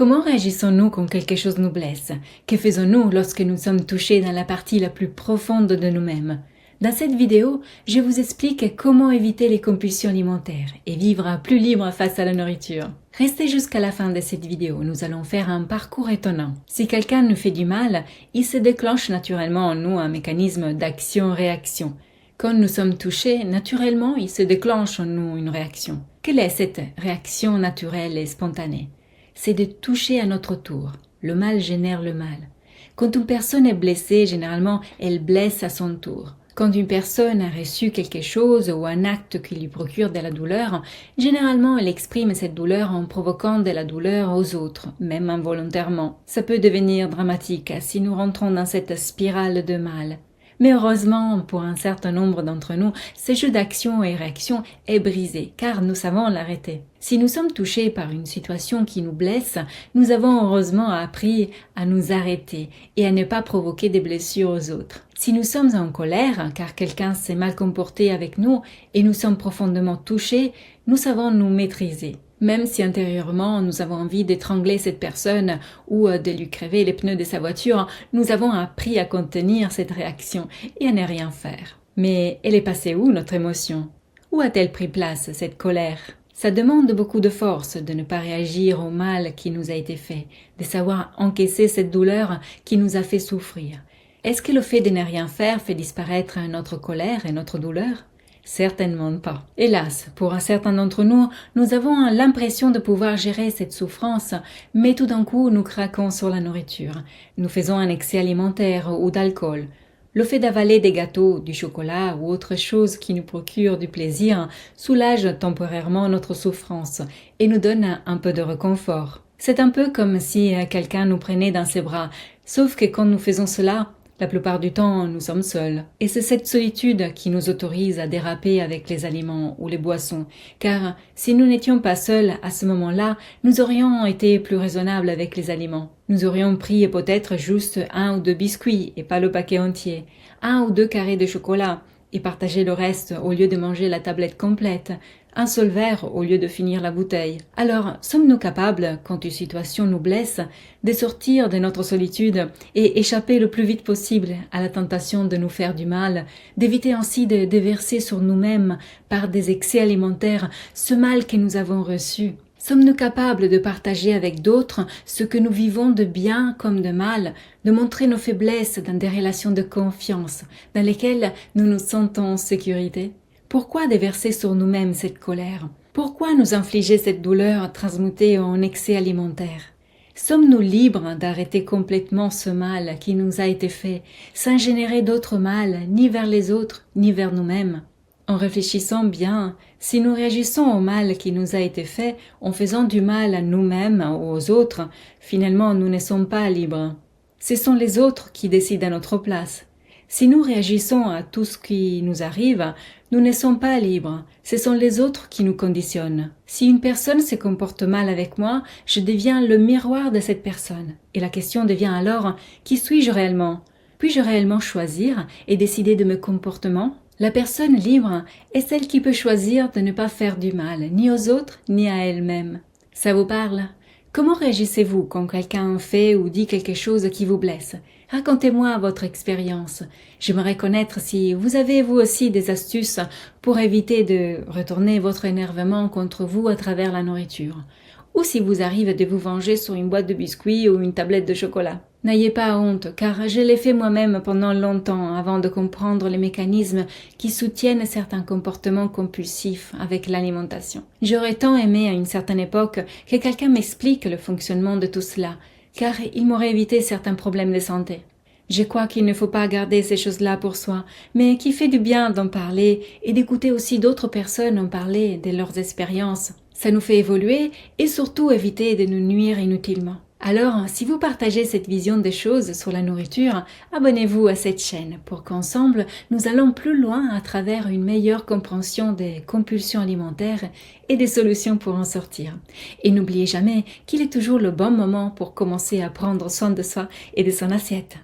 Comment réagissons-nous quand quelque chose nous blesse? Que faisons-nous lorsque nous sommes touchés dans la partie la plus profonde de nous-mêmes? Dans cette vidéo, je vous explique comment éviter les compulsions alimentaires et vivre plus libre face à la nourriture. Restez jusqu'à la fin de cette vidéo, nous allons faire un parcours étonnant. Si quelqu'un nous fait du mal, il se déclenche naturellement en nous un mécanisme d'action-réaction. Quand nous sommes touchés, naturellement, il se déclenche en nous une réaction. Quelle est cette réaction naturelle et spontanée? C'est de toucher à notre tour. Le mal génère le mal. Quand une personne est blessée, généralement, elle blesse à son tour. Quand une personne a reçu quelque chose ou un acte qui lui procure de la douleur, généralement elle exprime cette douleur en provoquant de la douleur aux autres, même involontairement. Ça peut devenir dramatique si nous rentrons dans cette spirale de mal. Mais heureusement, pour un certain nombre d'entre nous, ce jeu d'action et réaction est brisé, car nous savons l'arrêter. Si nous sommes touchés par une situation qui nous blesse, nous avons heureusement appris à nous arrêter et à ne pas provoquer des blessures aux autres. Si nous sommes en colère, car quelqu'un s'est mal comporté avec nous et nous sommes profondément touchés, nous savons nous maîtriser. Même si intérieurement nous avons envie d'étrangler cette personne ou de lui crever les pneus de sa voiture, nous avons appris à contenir cette réaction et à ne rien faire. Mais elle est passée où notre émotion? Où a-t-elle pris place cette colère? Ça demande beaucoup de force de ne pas réagir au mal qui nous a été fait, de savoir encaisser cette douleur qui nous a fait souffrir. Est-ce que le fait de ne rien faire fait disparaître notre colère et notre douleur? Certainement pas. Hélas, pour un certain d'entre nous, nous avons l'impression de pouvoir gérer cette souffrance, mais tout d'un coup, nous craquons sur la nourriture. Nous faisons un excès alimentaire ou d'alcool. Le fait d'avaler des gâteaux, du chocolat ou autre chose qui nous procure du plaisir soulage temporairement notre souffrance et nous donne un peu de réconfort. C'est un peu comme si quelqu'un nous prenait dans ses bras, sauf que quand nous faisons cela, la plupart du temps, nous sommes seuls. Et c'est cette solitude qui nous autorise à déraper avec les aliments ou les boissons. Car si nous n'étions pas seuls à ce moment-là, nous aurions été plus raisonnables avec les aliments. Nous aurions pris peut-être juste 1 ou 2 biscuits et pas le paquet entier, 1 ou 2 carrés de chocolat et partager le reste au lieu de manger la tablette complète, un seul verre au lieu de finir la bouteille. Alors, sommes-nous capables, quand une situation nous blesse, de sortir de notre solitude et échapper le plus vite possible à la tentation de nous faire du mal, d'éviter ainsi de déverser sur nous-mêmes, par des excès alimentaires, ce mal que nous avons reçu? Sommes-nous capables de partager avec d'autres ce que nous vivons de bien comme de mal, de montrer nos faiblesses dans des relations de confiance, dans lesquelles nous nous sentons en sécurité? Pourquoi déverser sur nous-mêmes cette colère? Pourquoi nous infliger cette douleur transmutée en excès alimentaire? Sommes-nous libres d'arrêter complètement ce mal qui nous a été fait, sans générer d'autre mal, ni vers les autres, ni vers nous-mêmes? En réfléchissant bien, si nous réagissons au mal qui nous a été fait en faisant du mal à nous-mêmes ou aux autres, finalement nous ne sommes pas libres. Ce sont les autres qui décident à notre place. Si nous réagissons à tout ce qui nous arrive, nous ne sommes pas libres. Ce sont les autres qui nous conditionnent. Si une personne se comporte mal avec moi, je deviens le miroir de cette personne. Et la question devient alors, qui suis-je réellement? Puis-je réellement choisir et décider de mes comportements? La personne libre est celle qui peut choisir de ne pas faire du mal, ni aux autres, ni à elle-même. Ça vous parle? Comment réagissez-vous quand quelqu'un fait ou dit quelque chose qui vous blesse? Racontez-moi votre expérience. J'aimerais connaître si vous avez vous aussi des astuces pour éviter de retourner votre énervement contre vous à travers la nourriture. Ou si vous arrive de vous venger sur une boîte de biscuits ou une tablette de chocolat. N'ayez pas honte, car je l'ai fait moi-même pendant longtemps avant de comprendre les mécanismes qui soutiennent certains comportements compulsifs avec l'alimentation. J'aurais tant aimé à une certaine époque que quelqu'un m'explique le fonctionnement de tout cela, car il m'aurait évité certains problèmes de santé. Je crois qu'il ne faut pas garder ces choses-là pour soi, mais qu'il fait du bien d'en parler et d'écouter aussi d'autres personnes en parler de leurs expériences. Ça nous fait évoluer et surtout éviter de nous nuire inutilement. Alors, si vous partagez cette vision des choses sur la nourriture, abonnez-vous à cette chaîne pour qu'ensemble, nous allons plus loin à travers une meilleure compréhension des compulsions alimentaires et des solutions pour en sortir. Et n'oubliez jamais qu'il est toujours le bon moment pour commencer à prendre soin de soi et de son assiette.